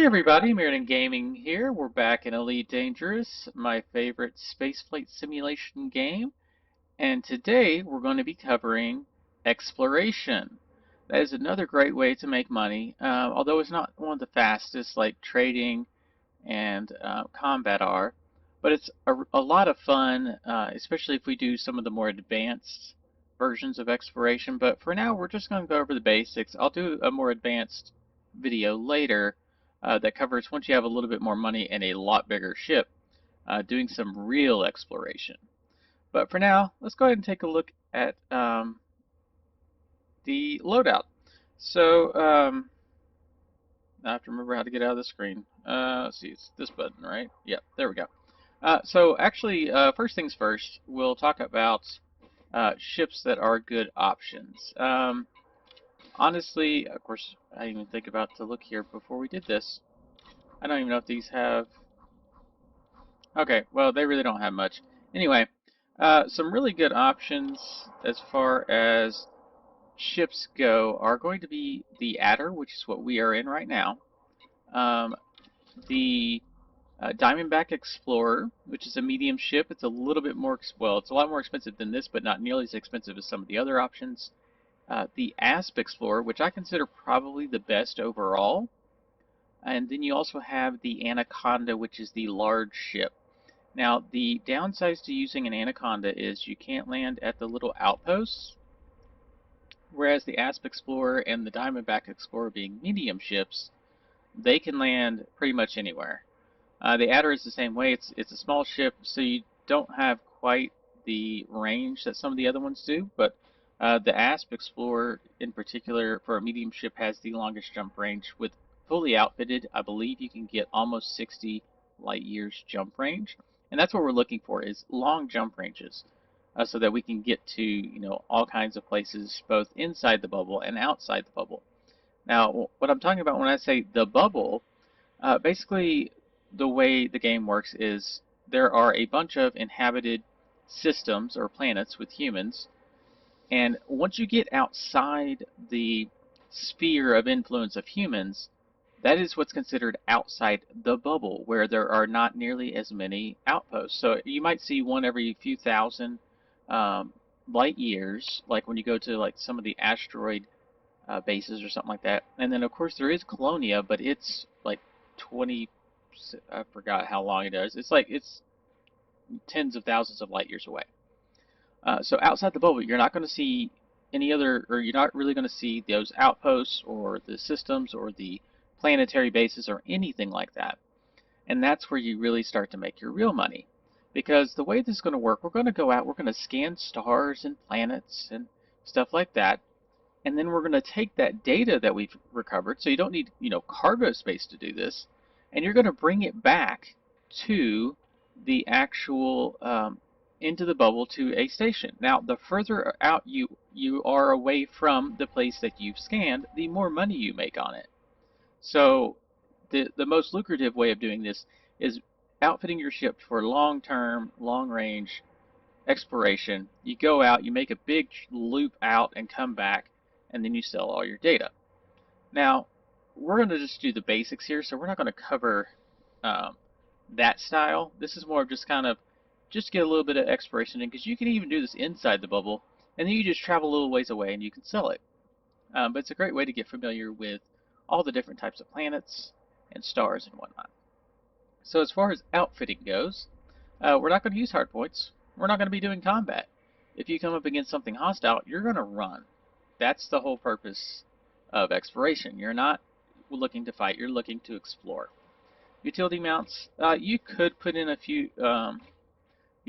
everybody, Mirrodin Gaming here. We're back in Elite Dangerous, my favorite spaceflight simulation game, and today we're going to be covering exploration. That is another great way to make money, although it's not one of the fastest like trading and combat are, but it's a lot of fun, especially if we do some of the more advanced versions of exploration. But for now, we're just going to go over the basics. I'll do a more advanced video later that covers once you have a little bit more money and a lot bigger ship, doing some real exploration. But for now, let's go ahead and take a look at the loadout. So I have to remember how to get out of the screen. Let's see, it's this button, right? Yep, there we go. So actually, first things first, we'll talk about ships that are good options. Honestly, of course, I didn't even think about to look here before we did this. I don't even know if these have... Okay, well, they really don't have much. Anyway, some really good options as far as ships go are going to be the Adder, which is what we are in right now. The Diamondback Explorer, which is a medium ship. It's a little bit more, well, it's a lot more expensive than this, but not nearly as expensive as some of the other options. The Asp Explorer, which I consider probably the best overall. And then you also have the Anaconda, which is the large ship. Now, the downsides to using an Anaconda is you can't land at the little outposts, whereas the Asp Explorer and the Diamondback Explorer, being medium ships, they can land pretty much anywhere. The Adder is the same way. It's a small ship, so you don't have quite the range that some of the other ones do, but the Asp Explorer in particular for a medium ship has the longest jump range. With fully outfitted, I believe you can get almost 60 light years jump range, and that's what we're looking for, is long jump ranges, so that we can get to all kinds of places both inside the bubble and outside the bubble. Now, what I'm talking about when I say the bubble, basically the way the game works is there are a bunch of inhabited systems or planets with humans, and once you get outside the sphere of influence of humans, that is what's considered outside the bubble, where there are not nearly as many outposts. So you might see one every few thousand light years, like when you go to like some of the asteroid bases or something like that. And then of course there is Colonia, but it's like 20, I forgot how long it is. It's tens of thousands of light years away. So outside the bubble, you're not going to see any other, or you're not really going to see those outposts or the systems or the planetary bases or anything like that. And that's where you really start to make your real money. Because the way this is going to work, we're going to go out, we're going to scan stars and planets and stuff like that. And then we're going to take that data that we've recovered, so you don't need, cargo space to do this, and you're going to bring it back to the actual into the bubble to a station. Now, the further out you are away from the place that you've scanned, the more money you make on it. So the most lucrative way of doing this is outfitting your ship for long-term, long-range exploration. You go out, you make a big loop out and come back, and then you sell all your data. Now, we're going to just do the basics here, so we're not going to cover that style. This is more of just kind of just get a little bit of exploration in, because you can even do this inside the bubble, and then you just travel a little ways away and you can sell it. But it's a great way to get familiar with all the different types of planets and stars and whatnot. So as far as outfitting goes, we're not going to use hard points. We're not going to be doing combat. If you come up against something hostile, you're going to run. That's the whole purpose of exploration. You're not looking to fight, you're looking to explore. Utility mounts, you could put in a few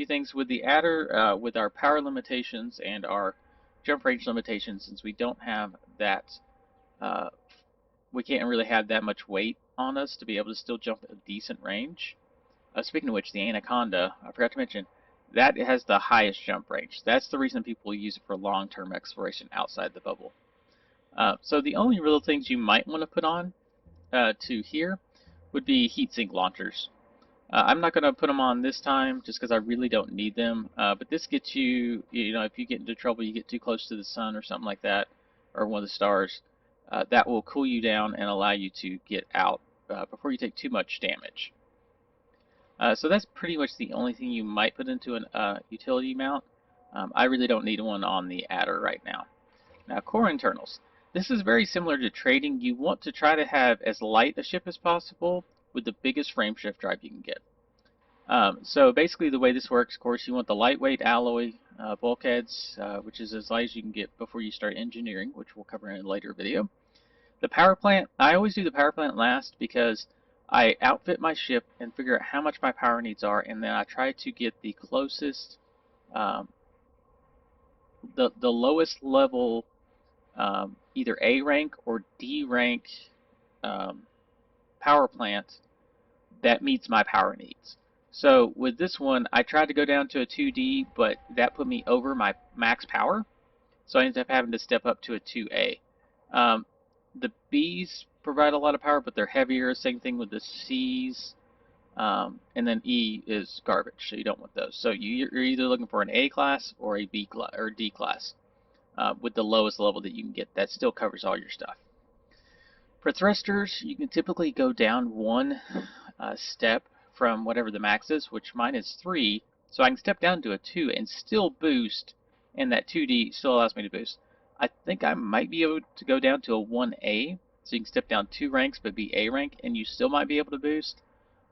things with the Adder, with our power limitations and our jump range limitations. Since we don't have that, we can't really have that much weight on us to be able to still jump a decent range. Speaking of which, the Anaconda, I forgot to mention, that has the highest jump range. That's the reason people use it for long-term exploration outside the bubble. So the only real things you might want to put on to here would be heatsink launchers. I'm not going to put them on this time just because I really don't need them. But this gets you, if you get into trouble, you get too close to the sun or something like that, or one of the stars, that will cool you down and allow you to get out before you take too much damage. So that's pretty much the only thing you might put into an utility mount. I really don't need one on the adder right now. Now, core internals. This is very similar to trading. You want to try to have as light a ship as possible with the biggest frame shift drive you can get. So basically the way this works, of course, you want the lightweight alloy bulkheads, which is as light as you can get before you start engineering, which we'll cover in a later video. The power plant, I always do the power plant last because I outfit my ship and figure out how much my power needs are, and then I try to get the closest, um, the lowest level, either A rank or D rank um, power plant that meets my power needs. So with this one, I tried to go down to a 2D, but that put me over my max power, so I ended up having to step up to a 2A. The B's provide a lot of power, but they're heavier. Same thing with the C's. And then E is garbage, so you don't want those. So you're either looking for an A class or a B class or D class with the lowest level that you can get. That still covers all your stuff. For thrusters, you can typically go down one step from whatever the max is, which mine is 3. So I can step down to a 2 and still boost, and that 2D still allows me to boost. I think I might be able to go down to a 1A, so you can step down 2 ranks but be A rank, and you still might be able to boost.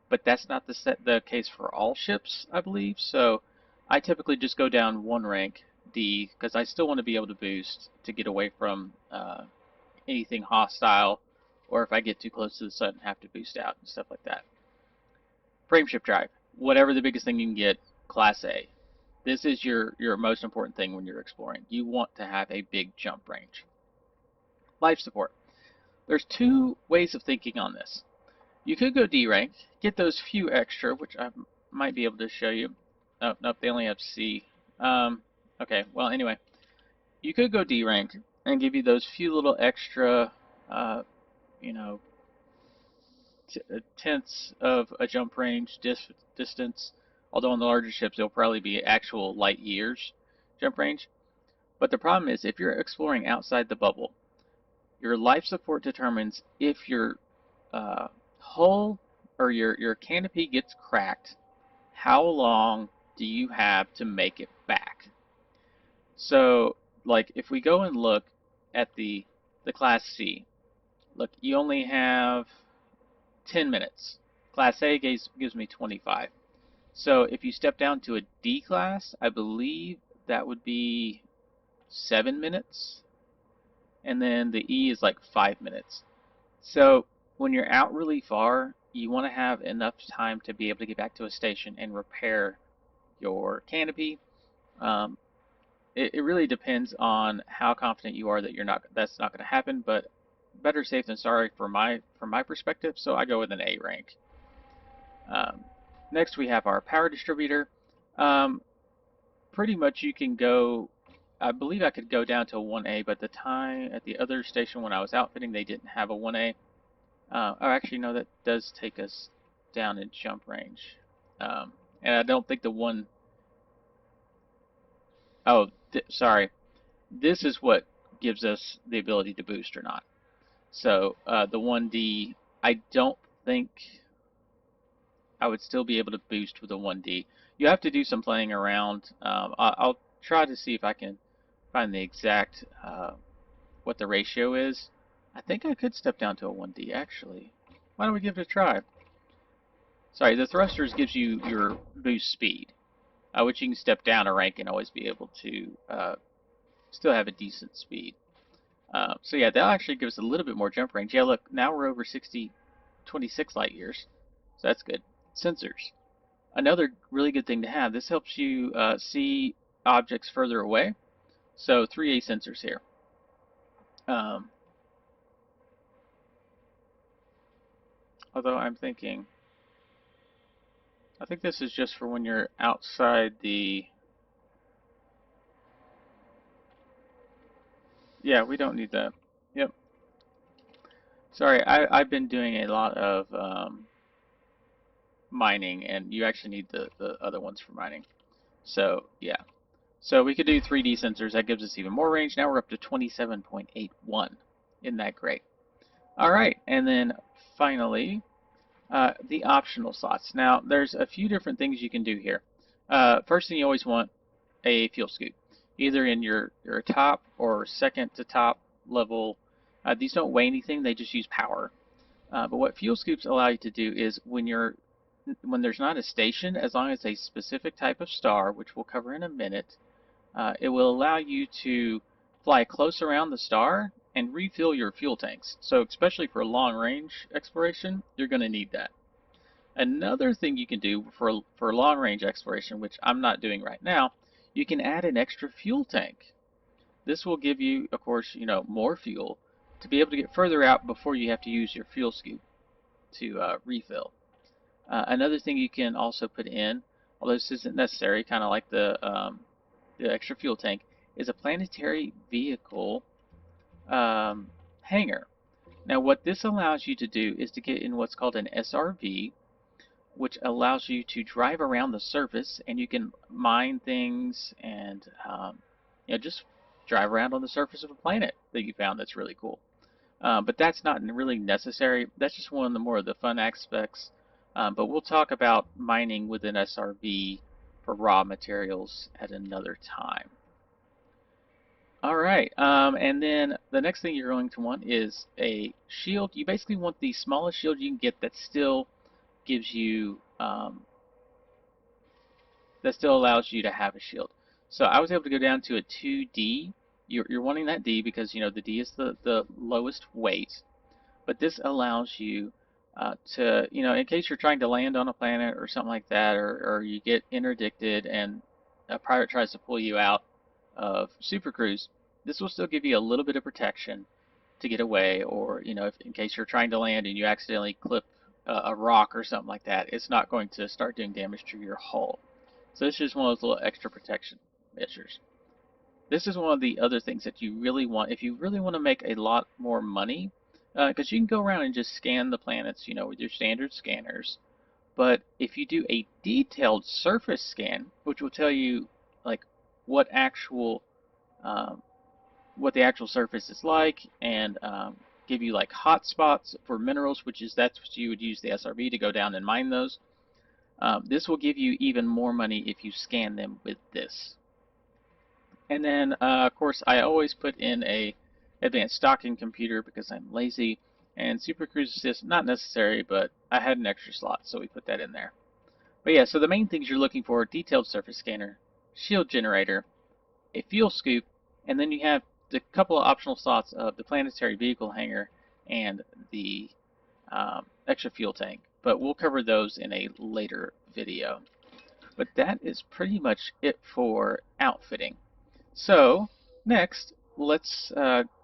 But that's not the case for all ships, I believe. So I typically just go down 1 rank, D, because I still want to be able to boost to get away from anything hostile, or if I get too close to the sun, have to boost out and stuff like that. Frameshift drive, whatever the biggest thing you can get, Class A. This is your most important thing when you're exploring. You want to have a big jump range. Life support. There's 2 ways of thinking on this. You could go D rank, get those few extra, which I might be able to show you. Oh, nope, they only have C. Okay, well, anyway. You could go D rank and give you those few little extra, you know, tenths of a jump range distance. Although on the larger ships, it'll probably be actual light years jump range. But the problem is, if you're exploring outside the bubble, your life support determines if your hull or your canopy gets cracked, how long do you have to make it back? So, like, if we go and look at the Class C, look, you only have 10 minutes. Class A gives me 25. So if you step down to a D class, I believe that would be 7 minutes. And then the E is like 5 minutes. So when you're out really far, you want to have enough time to be able to get back to a station and repair your canopy. It really depends on how confident you are that that's not going to happen, but better safe than sorry from my perspective, so I go with an A rank. Next we have our power distributor. Pretty much you can go, I believe I could go down to a 1A, but the time at the other station when I was outfitting, they didn't have a 1A. Oh, actually, no, that does take us down in jump range. And I don't think the one... Oh, sorry. This is what gives us the ability to boost or not. So the 1D, I don't think I would still be able to boost with a 1D. You have to do some playing around. I'll try to see if I can find the exact what the ratio is. I think I could step down to a 1D actually. Why don't we give it a try? Sorry, the thrusters gives you your boost speed, which you can step down a rank and always be able to still have a decent speed. So yeah, that'll actually give us a little bit more jump range. Yeah, look, now we're over 26 light years, so that's good. Sensors. Another really good thing to have. This helps you see objects further away. So 3A sensors here. Although I'm thinking, I think this is just for when you're outside the... Yeah, we don't need that. Yep. Sorry, I've been doing a lot of mining, and you actually need the other ones for mining. So, yeah. So we could do 3D sensors. That gives us even more range. Now we're up to 27.81. Isn't that great? All right, and then finally, the optional slots. Now, there's a few different things you can do here. First thing, you always want a fuel scoop, either in your top or second to top level. These don't weigh anything; they just use power. But what fuel scoops allow you to do is when there's not a station, as long as a specific type of star, which we'll cover in a minute, it will allow you to fly close around the star and refill your fuel tanks. So especially for long range exploration, you're going to need that. Another thing you can do for long range exploration, which I'm not doing right now, you can add an extra fuel tank. This will give you, of course, more fuel to be able to get further out before you have to use your fuel scoop to refill. Another thing you can also put in, although this isn't necessary, kind of like the extra fuel tank, is a planetary vehicle hangar. Now, what this allows you to do is to get in what's called an SRV, which allows you to drive around the surface, and you can mine things and just drive around on the surface of a planet that you found that's really cool. But that's not really necessary. That's just one of the more of the fun aspects. But we'll talk about mining with an SRV for raw materials at another time. All right, and then the next thing you're going to want is a shield. You basically want the smallest shield you can get that still gives you, that still allows you to have a shield. So I was able to go down to a 2D. You're wanting that D because the D is the lowest weight, but this allows you to, in case you're trying to land on a planet or something like that, or you get interdicted and a pirate tries to pull you out of Super Cruise, this will still give you a little bit of protection to get away, or if, in case you're trying to land and you accidentally clip a rock or something like that, it's not going to start doing damage to your hull. So it's just one of those little extra protection measures. This is one of the other things that you really want if you really want to make a lot more money, because you can go around and just scan the planets, with your standard scanners. But if you do a detailed surface scan, which will tell you like what what the actual surface is like, and give you like hot spots for minerals, that's what you would use the SRV to go down and mine those. This will give you even more money if you scan them with this. And then, of course, I always put in a advanced stocking computer because I'm lazy, and Super Cruise Assist, not necessary, but I had an extra slot, so we put that in there. But yeah, so the main things you're looking for: detailed surface scanner, shield generator, a fuel scoop, and then you have the couple of optional slots of the planetary vehicle hangar and the extra fuel tank. But we'll cover those in a later video. But that is pretty much it for outfitting. So next, let's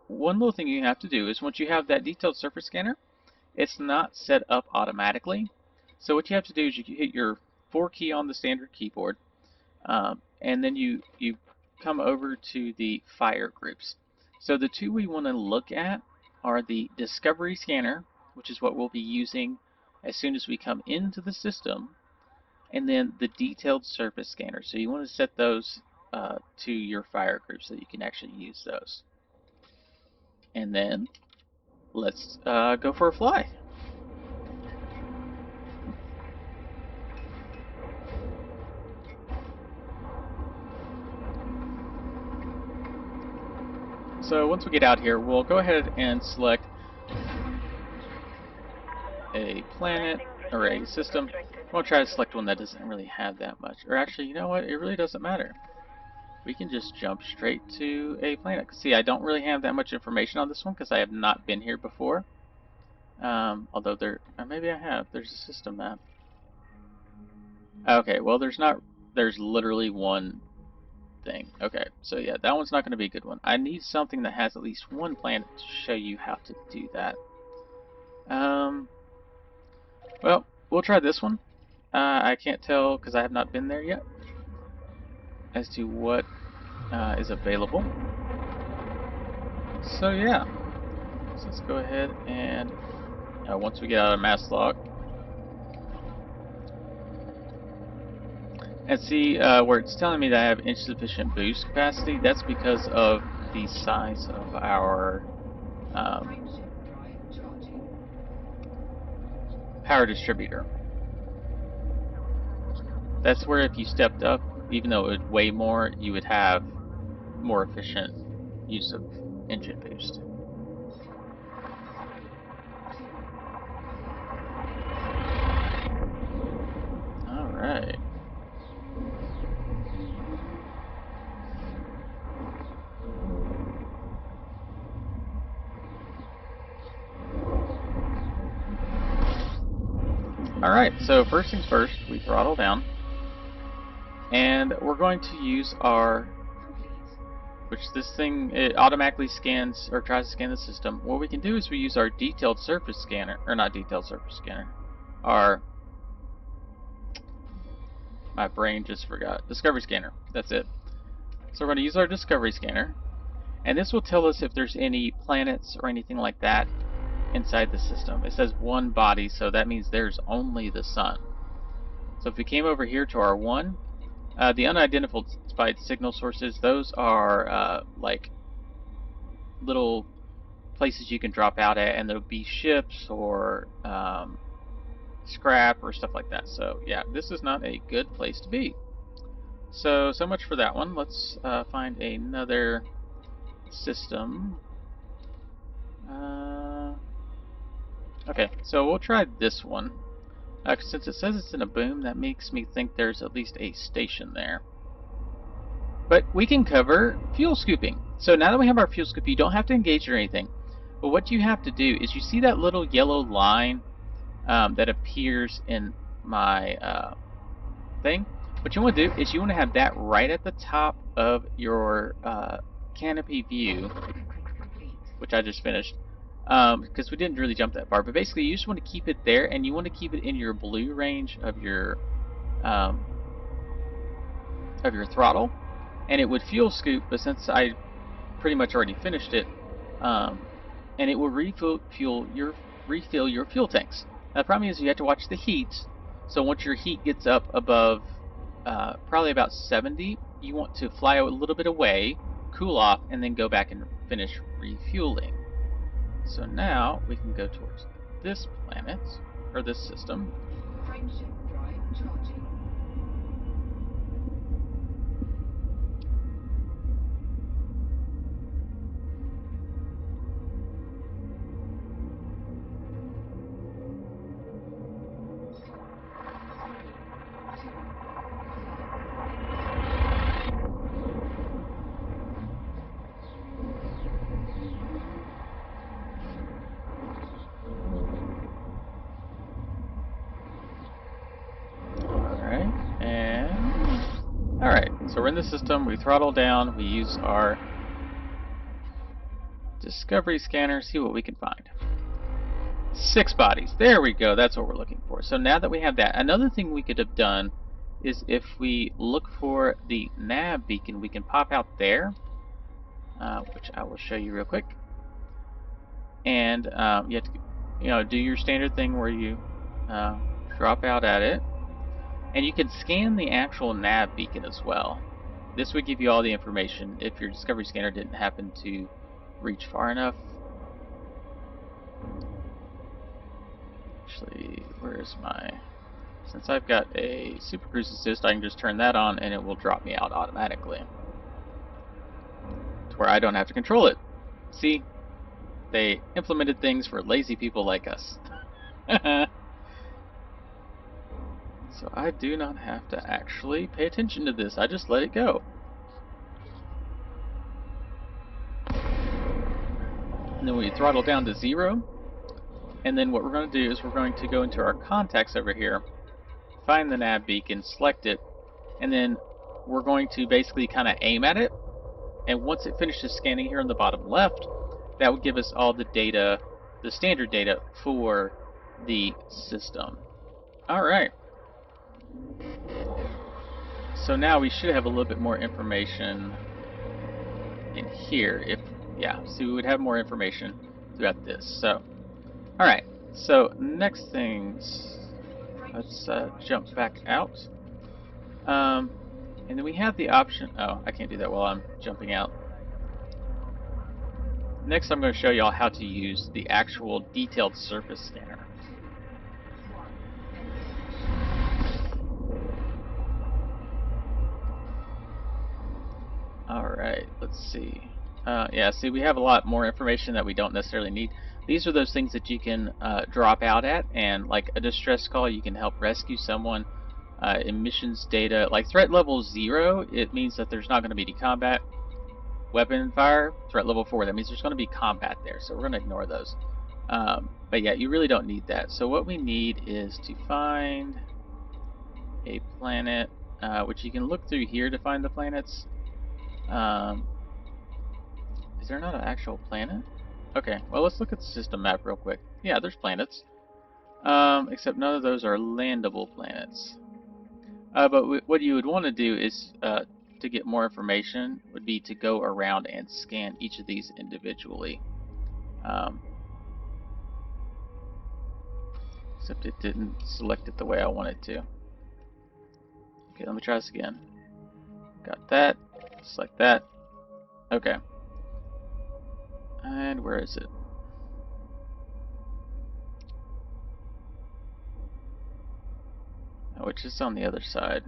one little thing you have to do is once you have that detailed surface scanner, it's not set up automatically. So what you have to do is you hit your 4 key on the standard keyboard, and then you come over to the fire groups. So the two we want to look at are the discovery scanner, which is what we'll be using as soon as we come into the system, and then the detailed surface scanner. So you want to set those to your fire group so you can actually use those. And then let's go for a fly. So once we get out here, we'll go ahead and select a planet or a system. We'll try to select one that doesn't really have that much. Or actually, you know what? It really doesn't matter. We can just jump straight to a planet. See, I don't really have that much information on this one because I have not been here before. Although or maybe I have. There's a system map. Okay, well there's literally one thing. Okay, so yeah, that one's not going to be a good one. I need something that has at least one planet to show you how to do that. Well, we'll try this one. I can't tell because I have not been there yet as to what is available. So yeah, so let's go ahead and once we get out of mass lock, and see where it's telling me that I have insufficient boost capacity. That's because of the size of our power distributor. That's where if you stepped up, even though it would weigh more, you would have more efficient use of engine boost. Alright. Alright, so first things first, we throttle down. And we're going to use our, which this thing, it automatically scans or tries to scan the system. What we can do is we use our detailed surface scanner, or not detailed surface scanner, our, my brain just forgot, discovery scanner, that's it. So we're going to use our discovery scanner, and this will tell us if there's any planets or anything like that inside the system. It says one body, so that means there's only the sun. So if we came over here to our one, the unidentified signal sources, those are like little places you can drop out at, and there'll be ships or scrap or stuff like that. So yeah, this is not a good place to be. So much for that one. Let's find another system. Okay, so we'll try this one. Since it says it's in a boom, that makes me think there's at least a station there. But we can cover fuel scooping. So now that we have our fuel scoop, you don't have to engage or anything. But what you have to do is, you see that little yellow line that appears in my thing? What you want to do is you want to have that right at the top of your canopy view, which I just finished. Because we didn't really jump that far, but basically you just want to keep it there, and you want to keep it in your blue range of your throttle, and it would fuel scoop. But since I pretty much already finished it, and it will refill your fuel tanks. Now the problem is you have to watch the heat. So once your heat gets up above probably about 70, you want to fly a little bit away, cool off, and then go back and finish refueling. So now we can go towards this planet, or this system. Friendship drive charging. Alright, so we're in the system, we throttle down, we use our discovery scanner, see what we can find. 6 bodies, there we go, that's what we're looking for. So now that we have that, another thing we could have done is if we look for the nav beacon, we can pop out there, which I will show you real quick. And you have to do your standard thing where you drop out at it. And you can scan the actual nav beacon as well. This would give you all the information if your discovery scanner didn't happen to reach far enough. Actually, where is my... Since I've got a Super Cruise Assist, I can just turn that on and it will drop me out automatically, to where I don't have to control it. See? They implemented things for lazy people like us. So I do not have to actually pay attention to this. I just let it go. And then we throttle down to 0. And then what we're going to do is we're going to go into our contacts over here, find the nav beacon, select it, and then we're going to basically kind of aim at it. And once it finishes scanning here on the bottom left, that would give us all the data, the standard data for the system. Alright. So now we should have a little bit more information in here. So we would have more information throughout this. So, alright. So next things, let's jump back out. And then we have the option, oh, I can't do that while I'm jumping out. Next I'm going to show y'all how to use the actual detailed surface scanner. Alright, let's see. Yeah, see, we have a lot more information that we don't necessarily need. These are those things that you can drop out at, and like a distress call, you can help rescue someone. Emissions data, like threat level 0, it means that there's not going to be any combat. Weapon fire, threat level 4, that means there's going to be combat there, so we're going to ignore those. But yeah, you really don't need that. So what we need is to find a planet, which you can look through here to find the planets. Is there not an actual planet? Okay, well, let's look at the system map real quick. Yeah, there's planets. Except none of those are landable planets. But what you would want to do is, to get more information, would be to go around and scan each of these individually. Except it didn't select it the way I wanted to. Okay, let me try this again. Got that. Select that. Okay. And where is it? Oh, which is on the other side.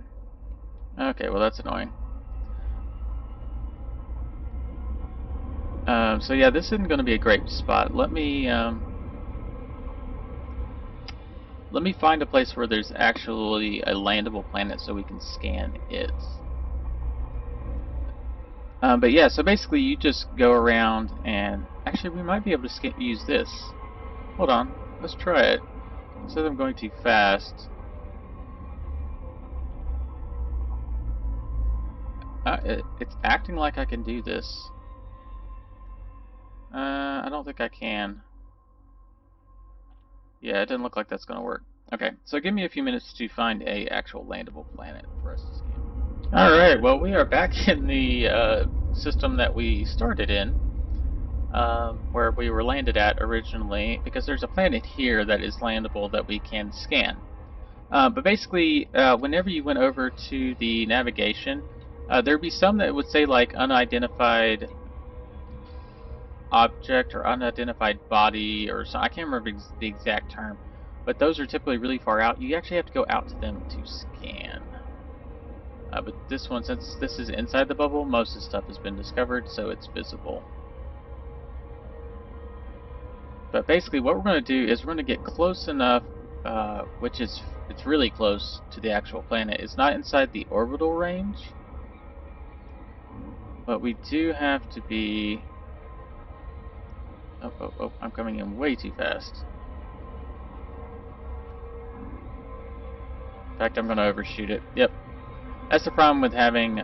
Okay, well that's annoying. So yeah, this isn't going to be a great spot. Let me find a place where there's actually a landable planet so we can scan it. But yeah, so basically you just go around and actually we might be able to use this. Hold on, let's try it. Instead of I'm going too fast. It's acting like I can do this. I don't think I can. Yeah, it doesn't look like that's going to work. Okay, so give me a few minutes to find a actual landable planet for us to scan. Alright, well we are back in the system that we started in, where we were landed at originally, because there's a planet here that is landable that we can scan. But basically, whenever you went over to the navigation, there'd be some that would say like unidentified object or unidentified body or so. I can't remember the exact term, but those are typically really far out. You actually have to go out to them to scan. But this one, since this is inside the bubble, most of the stuff has been discovered, so it's visible. But basically what we're going to do is we're going to get close enough, which is, it's really close to the actual planet. It's not inside the orbital range, but we do have to be... Oh, I'm coming in way too fast. In fact, I'm going to overshoot it. Yep. That's the problem with having...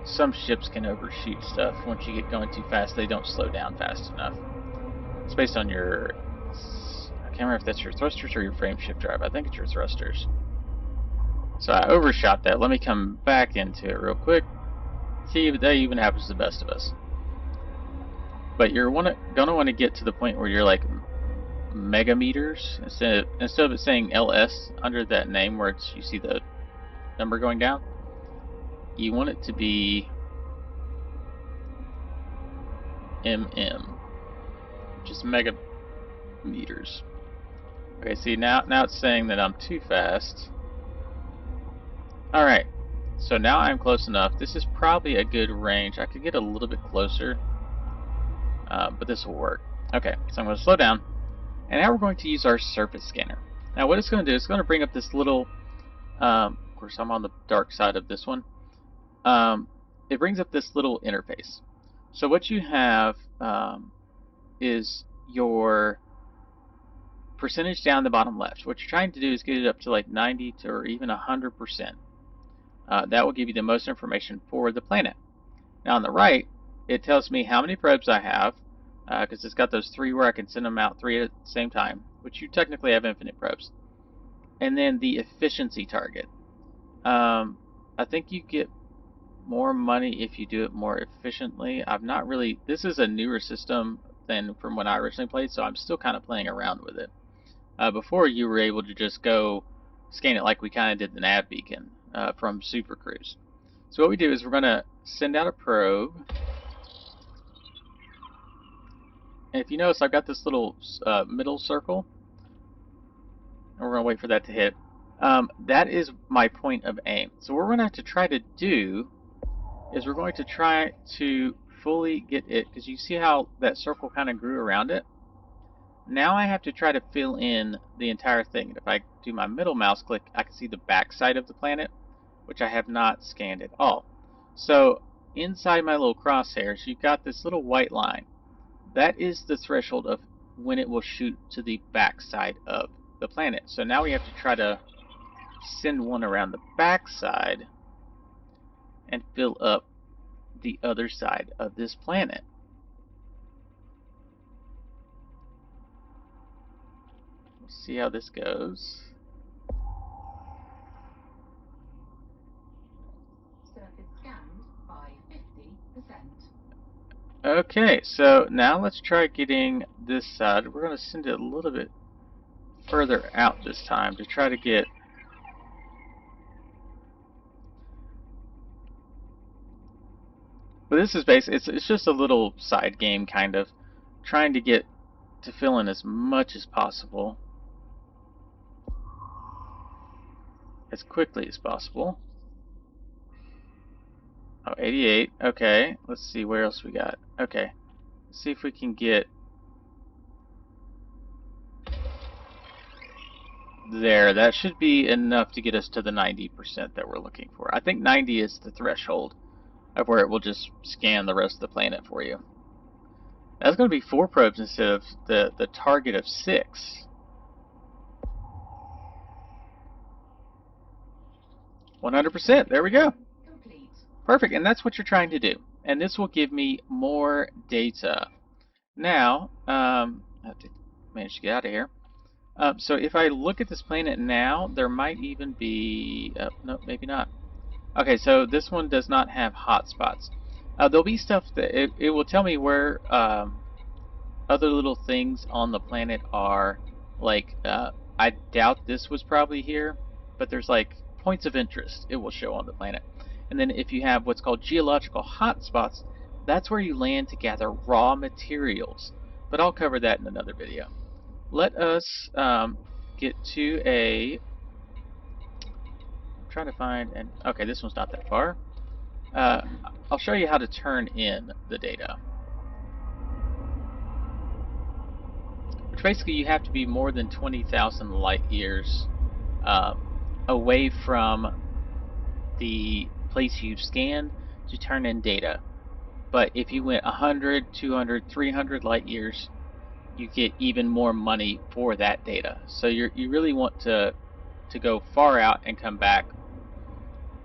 some ships can overshoot stuff. Once you get going too fast, they don't slow down fast enough. It's based on your... I can't remember if that's your thrusters or your frame shift drive. I think it's your thrusters. So I overshot that. Let me come back into it real quick. See if that even happens to the best of us. But you're gonna want to get to the point where you're like megameters instead of it saying LS under that name where you see the number going down. You want it to be MM, which is megameters. Okay, see now it's saying that I'm too fast. All right. So now I'm close enough. This is probably a good range. I could get a little bit closer, but this will work. Okay, so I'm going to slow down. And now we're going to use our surface scanner. Now what it's going to do is it's going to bring up this little, of course I'm on the dark side of this one. It brings up this little interface. So what you have is your percentage down the bottom left. What you're trying to do is get it up to like 90 to or even 100%. That will give you the most information for the planet. Now on the right, it tells me how many probes I have, because it's got those 3 where I can send them out 3 at the same time, which you technically have infinite probes. And then the efficiency target. I think you get more money if you do it more efficiently. This is a newer system than from when I originally played, so I'm still kind of playing around with it. Before you were able to just go scan it like we kind of did the nav beacon from Super Cruise. So what we do is we're going to send out a probe. And if you notice, I've got this little middle circle. And we're going to wait for that to hit. That is my point of aim. So what we're going to have to try to do is we're going to try to fully get it, because you see how that circle kind of grew around it? Now I have to try to fill in the entire thing. If I do my middle mouse click, I can see the back side of the planet, which I have not scanned at all. So inside my little crosshairs, you've got this little white line. That is the threshold of when it will shoot to the back side of the planet. So now we have to try to send one around the back side and fill up the other side of this planet. Let's see how this goes. Surface scanned by 50%. Okay, so now let's try getting this side. We're going to send it a little bit further out this time to try to get. But this is basically, it's just a little side game, kind of trying to get to fill in as much as possible, as quickly as possible. Oh, 88. Okay, let's see where else we got. Okay, let's see if we can get there. That should be enough to get us to the 90% that we're looking for. I think 90 is the threshold of where it will just scan the rest of the planet for you. That's going to be 4 probes instead of the target of 6. 100%. There we go. Complete. Perfect. And that's what you're trying to do. And this will give me more data. Now, I have to manage to get out of here. So if I look at this planet now, there might even be... no, maybe not. Okay, so this one does not have hotspots. There'll be stuff that... It will tell me where other little things on the planet are. Like, I doubt this was probably here, but there's like points of interest it will show on the planet. And then if you have what's called geological hotspots, that's where you land to gather raw materials. But I'll cover that in another video. Let us get to a... I'm trying to find... and okay, this one's not that far. I'll show you how to turn in the data. Which basically you have to be more than 20,000 light years away from the place you've scanned to turn in data. But if you went 100, 200, 300 light years, you get even more money for that data. So you really want to go far out and come back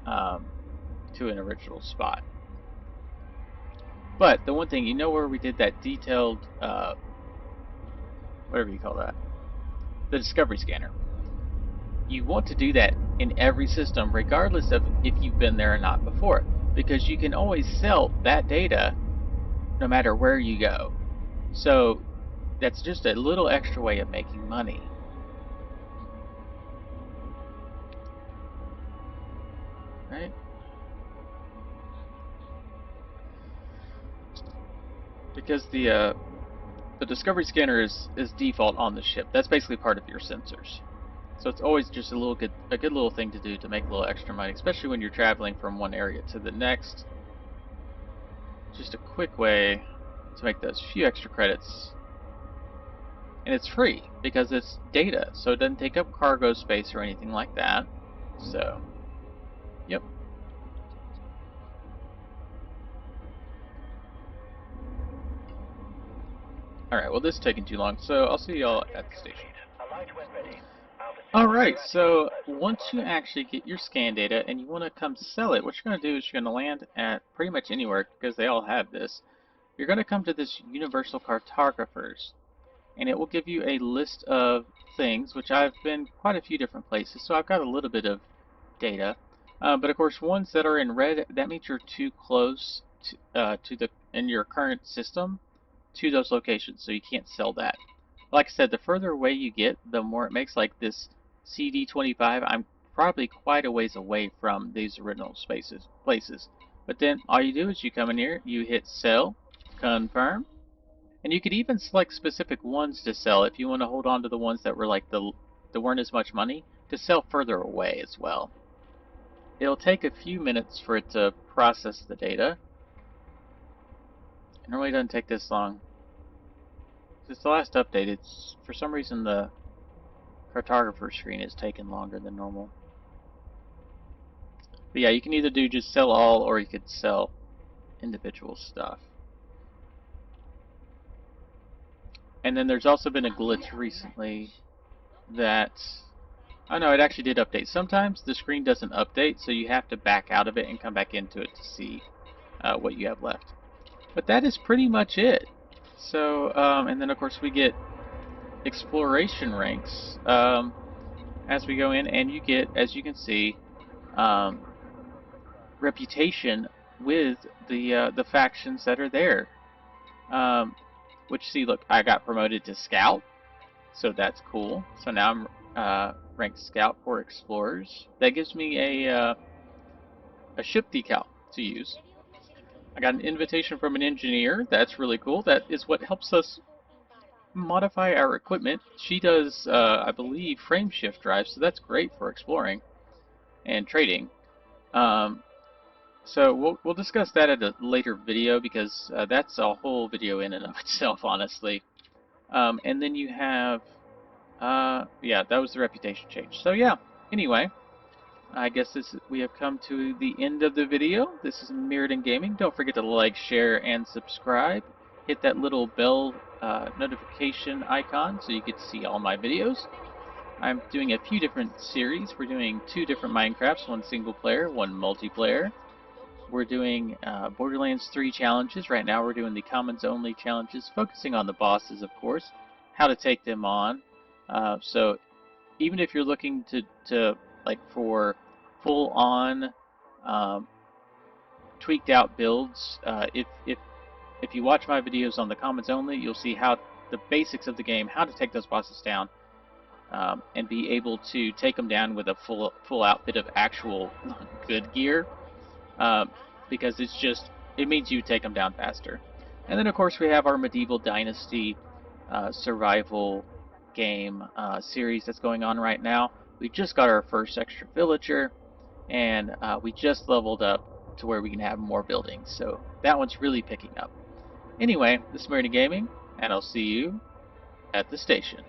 to an original spot. But the one thing, you know where we did that detailed, whatever you call that, the discovery scanner. You want to do that in every system, regardless of if you've been there or not before, because you can always sell that data no matter where you go. So that's just a little extra way of making money. Right? Because the discovery scanner is default on the ship. That's basically part of your sensors. So it's always just a good little thing to do to make a little extra money, especially when you're traveling from one area to the next. Just a quick way to make those few extra credits. And it's free because it's data, so it doesn't take up cargo space or anything like that. So, yep. Alright, well this is taking too long, so I'll see y'all at the station. Alright, so once you actually get your scan data and you want to come sell it, what you're going to do is you're going to land at pretty much anywhere, because they all have this. You're going to come to this Universal Cartographers, and it will give you a list of things, which I've been quite a few different places, so I've got a little bit of data. But of course, ones that are in red, that means you're too close in your current system to those locations, so you can't sell that. Like I said, the further away you get, the more it makes. Like this CD25, I'm probably quite a ways away from these original places. But then all you do is you come in here, you hit sell, confirm, and you could even select specific ones to sell if you want to hold on to the ones that were like the weren't as much money. to sail further away as well. It'll take a few minutes for it to process the data. It normally doesn't take this long. Since the last update, it's for some reason the cartographer screen is taking longer than normal. But yeah, you can either do just sell all, or you could sell individual stuff. And then there's also been a glitch recently that, oh no, it actually did update. Sometimes the screen doesn't update, so you have to back out of it and come back into it to see what you have left. But that is pretty much it. So, and then of course we get exploration ranks as we go in, and you get, as you can see, reputation with the factions that are there. Which, see, look, I got promoted to scout, so that's cool. So now I'm ranked scout for explorers. That gives me a ship decal to use. I got an invitation from an engineer. That's really cool. That is what helps us modify our equipment. She does, I believe, frame shift drives, so that's great for exploring and trading. So we'll discuss that at a later video, because that's a whole video in and of itself, honestly. And then you have, yeah, that was the reputation change. So yeah, anyway, I guess we have come to the end of the video. This is Mirrodin Gaming. Don't forget to like, share, and subscribe. Hit that little bell notification icon so you get to see all my videos. I'm doing a few different series. We're doing 2 different Minecrafts, one single player, one multiplayer. We're doing Borderlands 3 challenges. Right now we're doing the Commons Only challenges, focusing on the bosses, of course, how to take them on. So even if you're looking to like for full-on tweaked out builds, if you watch my videos on the Commons Only, you'll see how the basics of the game, how to take those bosses down, and be able to take them down with a full outfit of actual good gear. Because it means you take them down faster. And then of course we have our Medieval Dynasty survival game series that's going on right now. We just got our first extra villager, and we just leveled up to where we can have more buildings. So that one's really picking up. Anyway, this is Mirrodin Gaming, and I'll see you at the station.